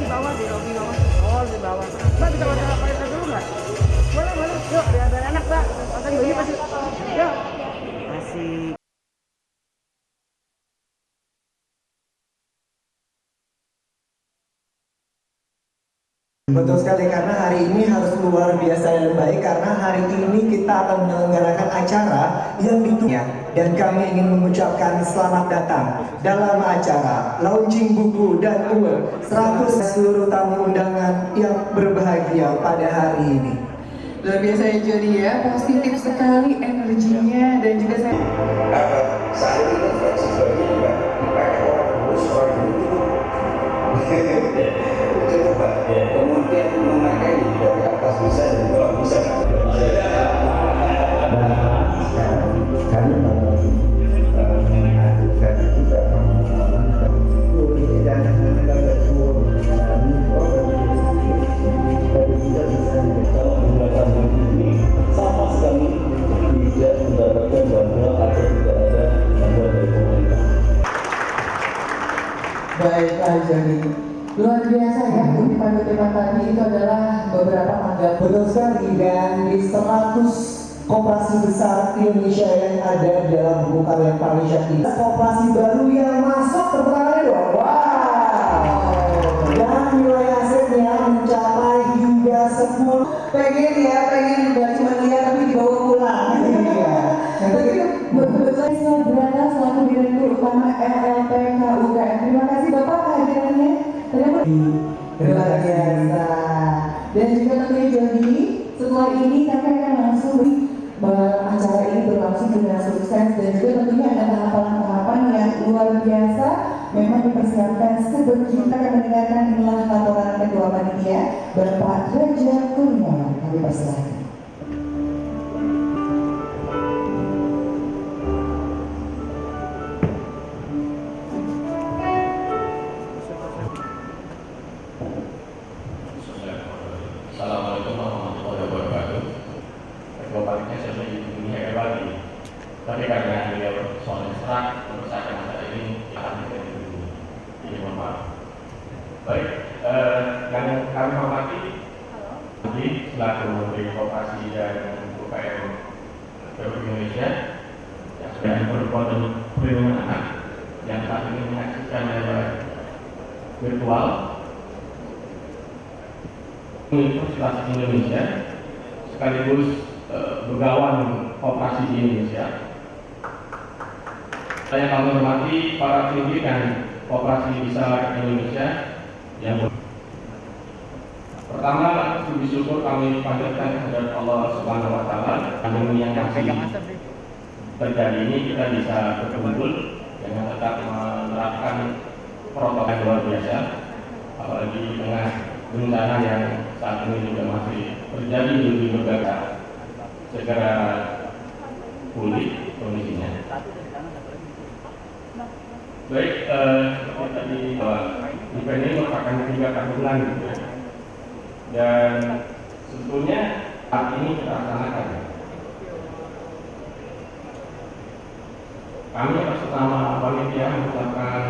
di bawah, di lobby bawah. Oh, di bawah. Mbak bisa masak apa itu dulu nggak? Boleh, boleh. Yuk, biar enak, Mbak. Masak ini pasti. Yuk. Asik. Betul sekali, karena hari ini harus luar biasa dan baik, karena hari ini kita akan menyelenggarakan acara yang ditunggu, dan kami ingin mengucapkan selamat datang dalam acara launching buku dan uang 100 seluruh tamu undangan yang berbahagia pada hari ini. Luar biasa ya Jody ya, positif sekali energinya dan juga saya. Saat ini fleksibelnya juga dipakai orang terus orang itu. Coba kemudian memakai dari atas bisa dan bawah bisa. Kami mengajukan juga sama sekali tidak mendapatkan bantuan atau tidak ada bantuan dari pemerintah. Baiklah Jody, luar biasa ya kutipan-kutipan tadi itu adalah beberapa tanggapan. Betul sekali, dan di 100 koperasi besar Indonesia yang ada dalam buku karya Malaysia ini, koperasi baru yang masuk terkenal dong. Wow. Dan nilai asetnya mencapai hingga 10. Pengen nggak cuma lihat tapi dibawa pulang. Iya. Betul berada selaku Direktur Utama LLPK UKM. Terima kasih Bapak kehadirannya. Luar biasa. Dan juga tentunya Jody, setelah ini kami akan langsung acara ini berlangsung dengan sukses, dan juga tentunya ada tahapan-tahapan yang luar biasa memang dipersiapkan. Sebelum kita akan mendengarkan inilah laporan Ketua Panitia Bapak Raja Kurniawan. Kami persilakan. Assalamualaikum warahmatullahi wabarakatuh. Ketua Panitia saya mengunjungi lagi, tapi karena beliau soalnya serak untuk saya acara ini akan kita dulu. Ini mohon maaf. Baik, yang kami hormati selaku Menteri Koperasi dan UKM Republik Indonesia yang sudah berkuat untuk perlindungan anak yang saat ini menyaksikan virtual Universitas Indonesia sekaligus begawan koperasi di Indonesia. Saya kami hormati para pimpinan koperasi besar Indonesia yang pertama, puji syukur kami panjatkan kepada Allah Subhanahu wa Ta'ala. Pandemi yang masih terjadi ini kita bisa berkumpul dengan tetap menerapkan protokol yang luar biasa, apalagi di tengah bencana yang saat ini juga masih terjadi di berbagai, segera pulih kondisinya. Baik, seperti tadi event ini merupakan 3 tahunan gitu ya. Dan sebetulnya saat ini kita laksanakan. Kami atas nama panitia mengucapkan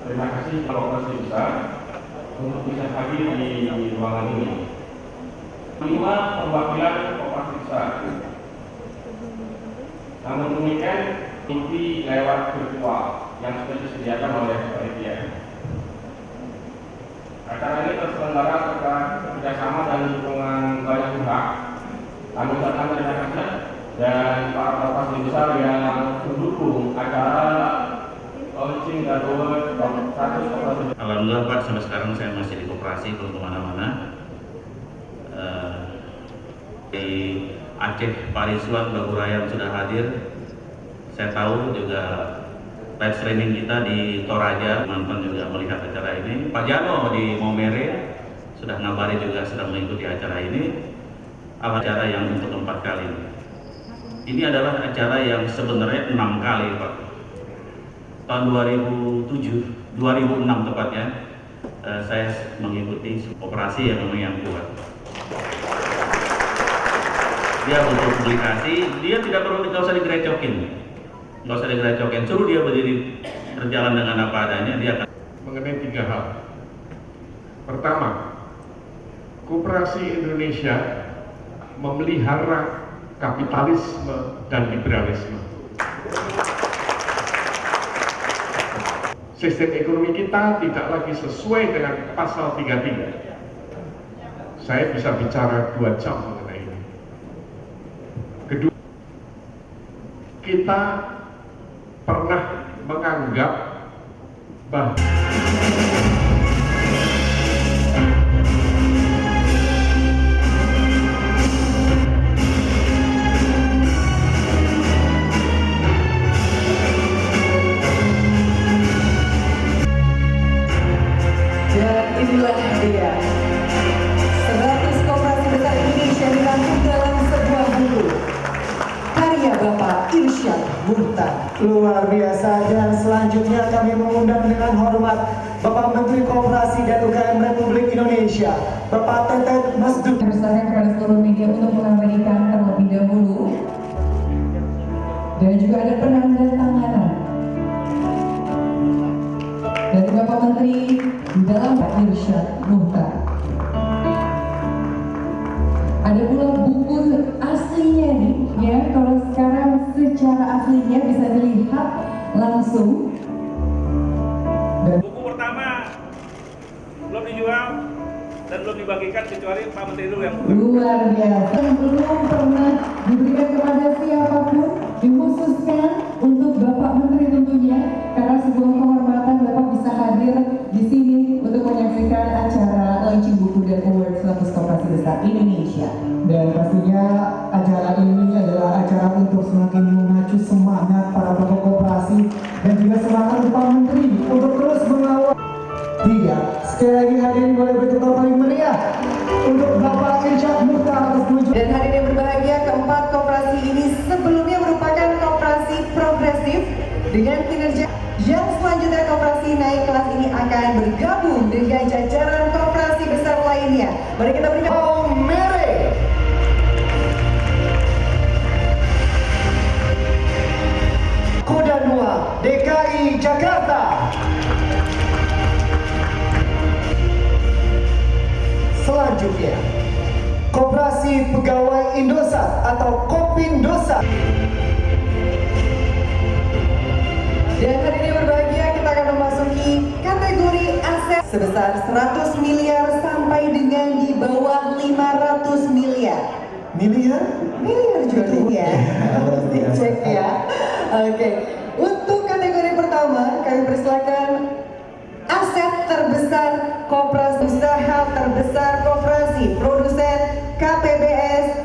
terima kasih kepada koperasi besar untuk bisa hadir di ruangan ini. 5 perwakilan koperasi besar. Namun demikian inti lewat virtual yang sudah disediakan oleh panitia. Acara ini terselenggara serta kerjasama dan dukungan banyak pihak. Kami ucapkan terima kasih dan para koperasi besar yang mendukung acara launching dan award 100 koperasi. Alhamdulillah Pak, sampai sekarang saya masih di koperasi, belum kemana-mana. Di Aceh, Pak Rizwan, Mbak Burayam sudah hadir. Saya tahu juga live streaming kita di Toraja, teman-teman juga melihat acara ini. Pak Jano di Maumere sudah ngabari juga sedang mengikuti acara ini. Acara yang untuk 4 kali. Ini adalah acara yang sebenarnya 6 kali Pak. Tahun 2006 tepatnya, saya mengikuti operasi yang memang yang kuat. Dia untuk publikasi, dia tidak perlu, nggak usah digerecokin, suruh dia berdiri berjalan dengan apa adanya, dia akan mengenai 3 hal. Pertama, Koperasi Indonesia memelihara kapitalisme dan liberalisme. Sistem ekonomi kita tidak lagi sesuai dengan pasal 33. Saya bisa bicara 2 jam mengenai ini. Kedua, kita pernah menganggap bahwa dan inilah dia 100 koperasi besar Indonesia dirangkum dalam sebuah buku karya Bapak Irsyad Mukhtar. Luar biasa. Dan selanjutnya kami mengundang dengan hormat Bapak Menteri Koperasi dan UKM Republik Indonesia, Bapak Tetet Masduk. Persilakan kepada seluruh media untuk mengabadikan terlebih dahulu. Dan juga ada penandatanganan dari Bapak Menteri di dalam Pak Irsyad Mukhtar. Ada pula buku aslinya nih, ya. Kalau sekarang secara aslinya bisa dilihat langsung. Buku pertama belum dijual dan belum dibagikan kecuali Pak Menteri dulu yang Luar biasa, yang belum pernah diberikan kepada siapapun, dikhususkan untuk Bapak Menteri tentunya, karena sebuah kehormatan Bapak bisa hadir di sini untuk menyaksikan acara launching buku dan award 100 koperasi besar Indonesia. Dan pastinya acara ini adalah acara untuk semakin memacu semangat para pelaku koperasi dan juga semangat Pak Menteri untuk terus mengawal. 3. Sekali lagi hadirin boleh bertukar paling meriah untuk Bapak Irsyad Mukhtar atas tujuan. Dan hadirin yang berbahagia, keempat koperasi ini sebelumnya merupakan koperasi progresif dengan kinerja. Yang selanjutnya koperasi naik kelas ini akan bergabung dengan jajaran koperasi besar lainnya. Mari kita berikan Mere Koda 2 DKI Jakarta. Selanjutnya, Koperasi Pegawai Indosat atau Kopindosat. Dan hadirin yang berbahagia, kita akan memasuki kategori aset sebesar 100 miliar sampai dengan di bawah 500 miliar. Miliar? Miliar juga ya. Harus dicek ya. Oke. Untuk kategori pertama, kami persilakan aset terbesar koperasi, usaha terbesar koperasi, produsen KPBS.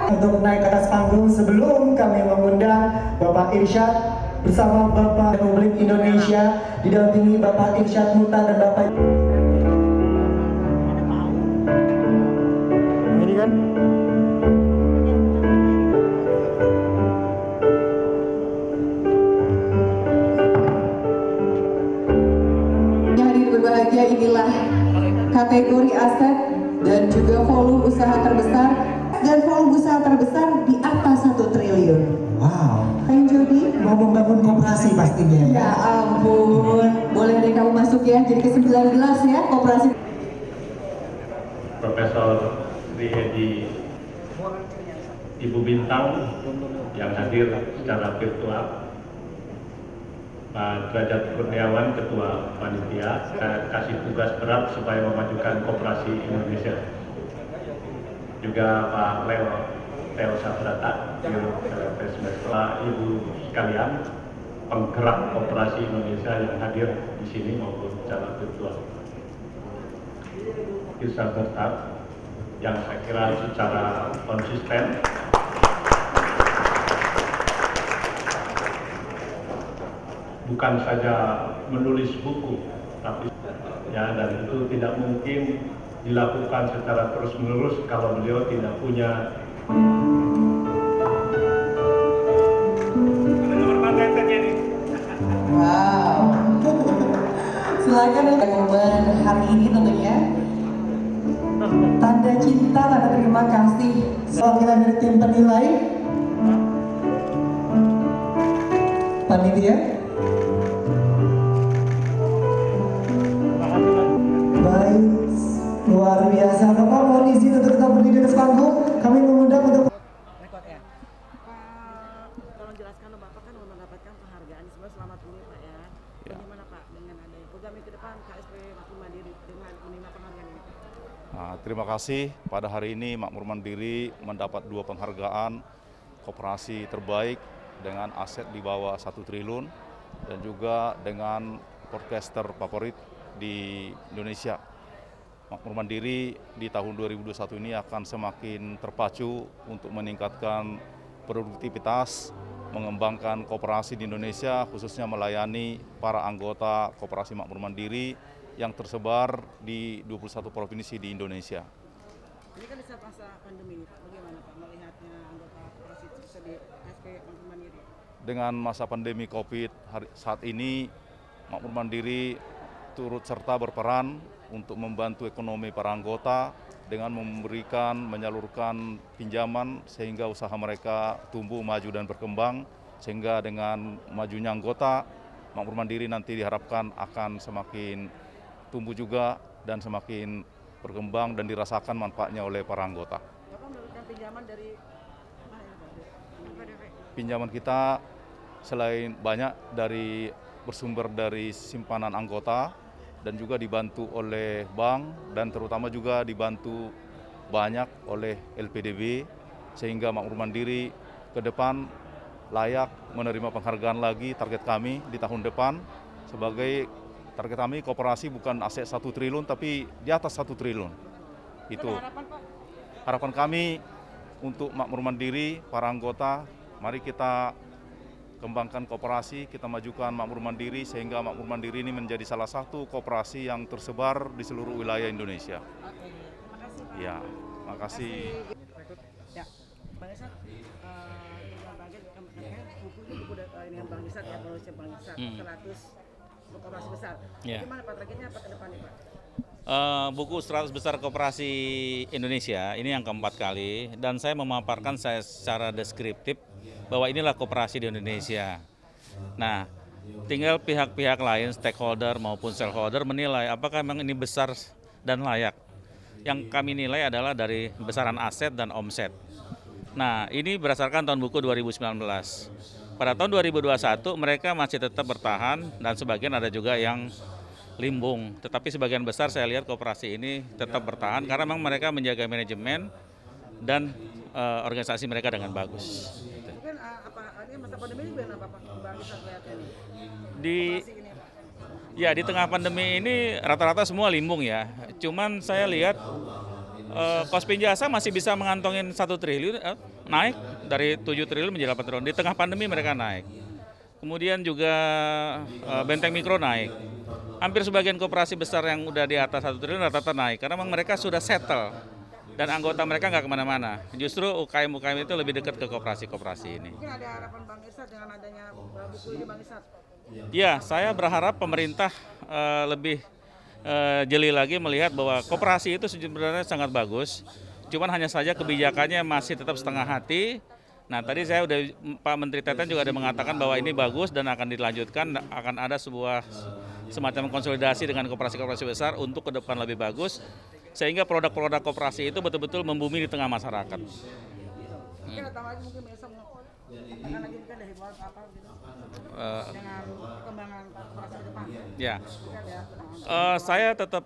Untuk naik ke atas panggung, sebelum kami mengundang Bapak Irsyad bersama Bapak Republik Indonesia didampingi Bapak Irsyad Mukhtar dan Bapak ini kan Hadirin berbahagia, inilah kategori aset dan juga volume usaha terbesar, dan volume usaha terbesar di atas 1 triliun. wow, Ayo Jody, mau membangun koperasi pastinya ya. ya ampun, boleh deh kamu masuk ya, jadi ke-19 ya koperasi. Profesor Sri Edi, Ibu Bintang yang hadir secara virtual, Pak Derajat Kurniawan, Ketua Panitia, saya kasih tugas berat supaya memajukan koperasi Indonesia. Juga Pak Leo Sabrata, Dirut setelah Ibu sekalian, penggerak koperasi Indonesia yang hadir di sini maupun secara virtual. Kisah besar yang saya kira secara konsisten bukan saja menulis buku, tapi ya, dan itu tidak mungkin dilakukan secara terus-menerus kalau beliau tidak punya nomor patennya nih. Wow. Silakan ya momen hari ini tentunya. Tanda cinta, tanda terima kasih. Perwakilan dari tim penilai panitia. Baik, Luar biasa. Bapak mohon izin untuk tetap berdiri di atas panggung. Kami mengundang untuk Rekod ya. Pak, tolong jelaskan dong, Bapak kan mendapatkan penghargaan sebelum selamat dulu Pak ya. Bagaimana Pak dengan adanya program ke depan KSP Makmur Mandiri dengan menerima penghargaan ini? Nah, terima kasih. Pada hari ini Makmur Mandiri mendapat 2 penghargaan koperasi terbaik dengan aset di bawah 1 triliun dan juga dengan podcaster favorit di Indonesia. Makmur Mandiri di tahun 2021 ini akan semakin terpacu untuk meningkatkan produktivitas, mengembangkan koperasi di Indonesia, khususnya melayani para anggota koperasi Makmur Mandiri yang tersebar di 21 provinsi di Indonesia. Ini kan di saat masa pandemi ini Pak, bagaimana Pak melihatnya anggota koperasi di KSP Makmur Mandiri? Dengan masa pandemi COVID saat ini, Makmur Mandiri turut serta berperan untuk membantu ekonomi para anggota dengan menyalurkan pinjaman sehingga usaha mereka tumbuh, maju dan berkembang, sehingga dengan majunya anggota, Makmur Mandiri nanti diharapkan akan semakin tumbuh juga dan semakin berkembang dan dirasakan manfaatnya oleh para anggota. Bapak mendapatkan pinjaman dari mana ya Pak? Pinjaman kita selain banyak bersumber dari simpanan anggota dan juga dibantu oleh bank dan terutama juga dibantu banyak oleh LPDB, sehingga Makmur Mandiri ke depan layak menerima penghargaan lagi. Target kami di tahun depan sebagai target kami koperasi bukan aset 1 triliun tapi di atas 1 triliun. Itu harapan kami untuk Makmur Mandiri, para anggota. Mari kita kembangkan koperasi, kita majukan Makmur Mandiri sehingga Makmur Mandiri ini menjadi salah satu koperasi yang tersebar di seluruh wilayah Indonesia. Oke, terima kasih Pak. Ya, makasih. Ya, Bang Isat, buku ini yang Bang Isat ya, penulisnya Bang Isat, 100 koperasi besar. Gimana Pak, targetnya apa ke depannya Pak? Buku 100 besar koperasi Indonesia ini yang keempat kali, dan saya memaparkan secara deskriptif bahwa inilah koperasi di Indonesia. Nah, tinggal pihak-pihak lain, stakeholder maupun shareholder menilai apakah memang ini besar dan layak. Yang kami nilai adalah dari besaran aset dan omset. Nah, ini berdasarkan tahun buku 2019. Pada tahun 2021 mereka masih tetap bertahan dan sebagian ada juga yang limbung. Tetapi sebagian besar saya lihat koperasi ini tetap bertahan karena memang mereka menjaga manajemen dan organisasi mereka dengan bagus. Mungkin ini masa pandemi ini gimana Pak Bang Isat lihatnya nih? Di tengah pandemi ini rata-rata semua limbung ya. Cuman saya lihat Kospin Jasa masih bisa mengantongin 1 triliun, naik dari 7 triliun menjadi 8 triliun. Di tengah pandemi mereka naik. Kemudian juga Benteng Mikro naik. Hampir sebagian koperasi besar yang udah di atas 1 triliun rata-rata naik karena memang mereka sudah settle dan anggota mereka nggak kemana-mana. Justru UKM-UKM itu lebih dekat ke koperasi-koperasi ini. Mungkin ada harapan Bang Isat dengan adanya buku ini Bang Isat? Ya, saya berharap pemerintah lebih jeli lagi melihat bahwa koperasi itu sebenarnya sangat bagus. Cuman hanya saja kebijakannya masih tetap setengah hati. Nah, tadi saya udah Pak Menteri Teten juga ada mengatakan bahwa ini bagus dan akan dilanjutkan, akan ada sebuah semacam konsolidasi dengan koperasi-koperasi besar untuk ke depan lebih bagus, sehingga produk-produk koperasi itu betul-betul membumi di tengah masyarakat. Mungkin ada lagi mungkin besok akan lagi mungkin dari bawah apa gitu dengan perkembangan koperasi ke depan. Ya, saya tetap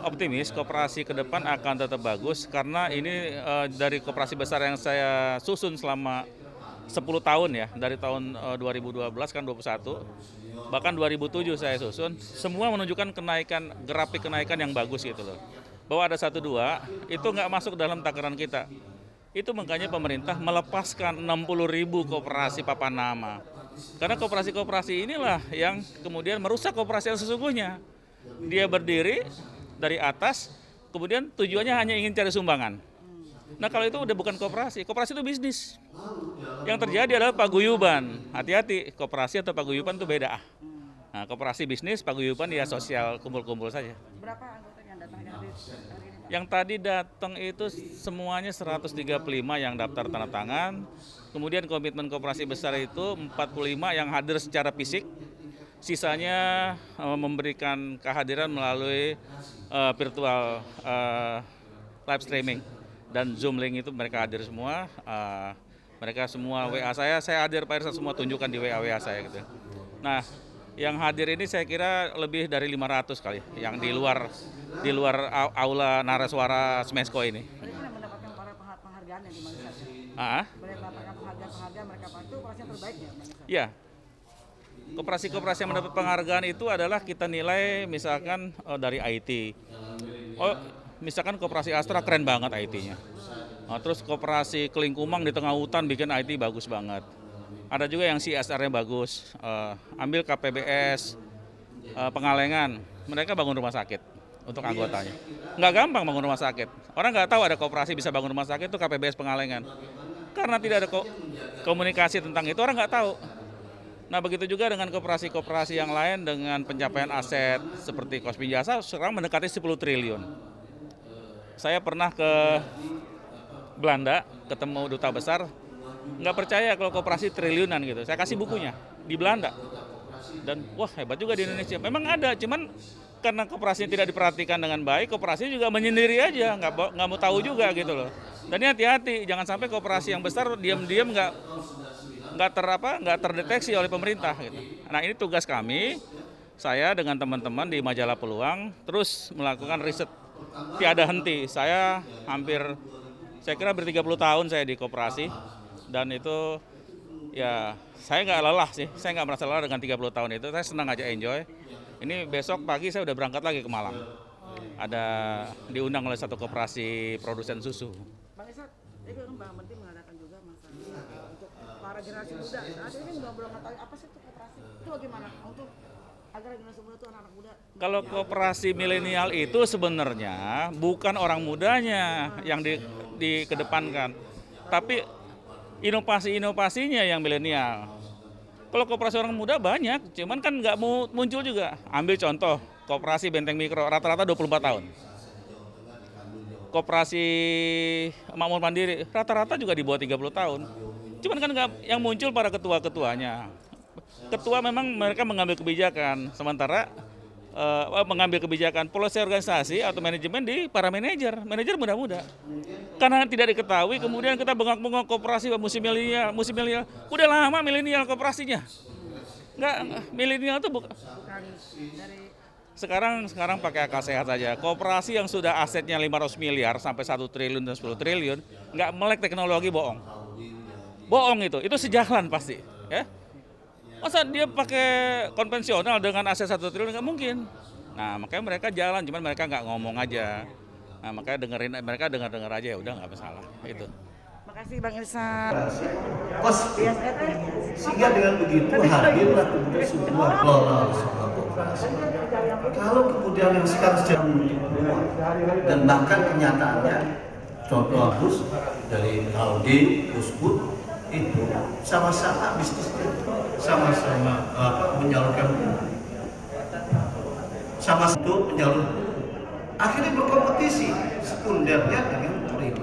optimis koperasi ke depan akan tetap bagus karena ini dari koperasi besar yang saya susun selama 10 tahun ya, dari tahun 2012 kan 21, bahkan 2007 saya susun, semua menunjukkan grafik kenaikan yang bagus gitu loh. Bahwa ada 1-2 itu nggak masuk dalam takaran kita. Itu makanya pemerintah melepaskan 60.000 koperasi papan nama. Karena koperasi-koperasi inilah yang kemudian merusak koperasi yang sesungguhnya. Dia berdiri dari atas, kemudian tujuannya hanya ingin cari sumbangan. Nah, kalau itu udah bukan koperasi itu bisnis. Yang terjadi adalah paguyuban. Hati-hati, koperasi atau paguyuban itu beda. Nah, koperasi bisnis, paguyuban ya sosial, kumpul-kumpul saja. Berapa anggota yang datang hari ini? Yang tadi datang itu semuanya 135 yang daftar tanda tangan. Kemudian komitmen koperasi besar itu 45 yang hadir secara fisik. sisanya memberikan kehadiran melalui virtual live streaming dan Zoom link itu mereka hadir semua. Mereka semua WA saya hadir Pak Irsad, semua tunjukkan di WA saya gitu. Nah, yang hadir ini saya kira lebih dari 500 kali yang di luar aula Naraswara Smesco ini. Mendapatkan para penghargaan yang dimana mendapatkan penghargaan mereka itu operasi yang terbaik ya? Iya. Koperasi-koperasi yang mendapat penghargaan itu adalah kita nilai misalkan dari IT. Misalkan Koperasi Astra keren banget IT-nya. Terus Koperasi Kelingkumang di tengah hutan bikin IT bagus banget. Ada juga yang CSR-nya bagus. Ambil KPBS Pengalengan, mereka bangun rumah sakit untuk anggotanya. Nggak gampang bangun rumah sakit. Orang nggak tahu ada koperasi bisa bangun rumah sakit itu KPBS Pengalengan. Karena tidak ada komunikasi tentang itu, orang nggak tahu. Nah, begitu juga dengan koperasi-koperasi yang lain dengan pencapaian aset seperti Kosmi Jasa sekarang mendekati 10 triliun. Saya pernah ke Belanda, ketemu duta besar, nggak percaya kalau koperasi triliunan gitu. Saya kasih bukunya di Belanda. Dan wah hebat juga di Indonesia. Memang ada, cuman karena koperasinya tidak diperhatikan dengan baik, koperasi juga menyendiri aja, nggak mau tahu juga gitu loh. Dan ini hati-hati, jangan sampai koperasi yang besar diam-diam nggak terdeteksi oleh pemerintah gitu. Nah, ini tugas kami, saya dengan teman-teman di Majalah Peluang terus melakukan riset tiada henti. Saya kira ber-30 tahun saya di koperasi dan itu ya saya nggak lelah sih, saya nggak merasa lelah dengan 30 tahun itu, saya senang aja enjoy. Ini besok pagi saya udah berangkat lagi ke Malang, ada diundang oleh satu koperasi produsen susu. Bang Irsad, ini kan Bang Menteri mengadakan juga masalah untuk para generasi muda. Ada ini belum tahu apa sih itu koperasi, itu bagaimana untuk agar generasi muda itu anak-anak muda. Kalau koperasi milenial itu sebenarnya bukan orang mudanya yang dikedepankan, tapi inovasi-inovasinya yang milenial. Kalau koperasi orang muda banyak, cuman kan nggak muncul juga. Ambil contoh, koperasi Benteng Mikro rata-rata 24 tahun. Koperasi Makmur Mandiri rata-rata juga di bawah 30 tahun. Cuman kan nggak yang muncul para ketua-ketuanya. Ketua memang mereka mengambil kebijakan, sementara mengambil kebijakan polisi organisasi atau manajemen di para manajer muda-muda. Karena tidak diketahui, kemudian kita bengok-bengok koperasi musim milenial. Udah lama milenial koperasinya. Enggak, milenial itu bukan dari sekarang pakai akal sehat saja. Koperasi yang sudah asetnya 500 miliar sampai 1 triliun dan 10 triliun, nggak melek teknologi, bohong. Bohong itu sejalan pasti, ya. Masa dia pakai konvensional dengan aset 1 triliun, nggak mungkin. Nah, makanya mereka jalan, cuman mereka nggak ngomong aja. Nah, makanya mereka dengar aja, ya udah nggak masalah. Itu. Makasih Bang Irsad. Sehingga dengan begitu hadirlah kemudian sebuah kelola sebuah koperasi. Kalau kemudian yang sekarang sedang dan bahkan kenyataannya contoh bagus dari Audi, Usbud itu sama-sama bisnisnya, sama-sama menyalurkan, sama-sama menyalur. Akhirnya berkompetisi sekundernya dengan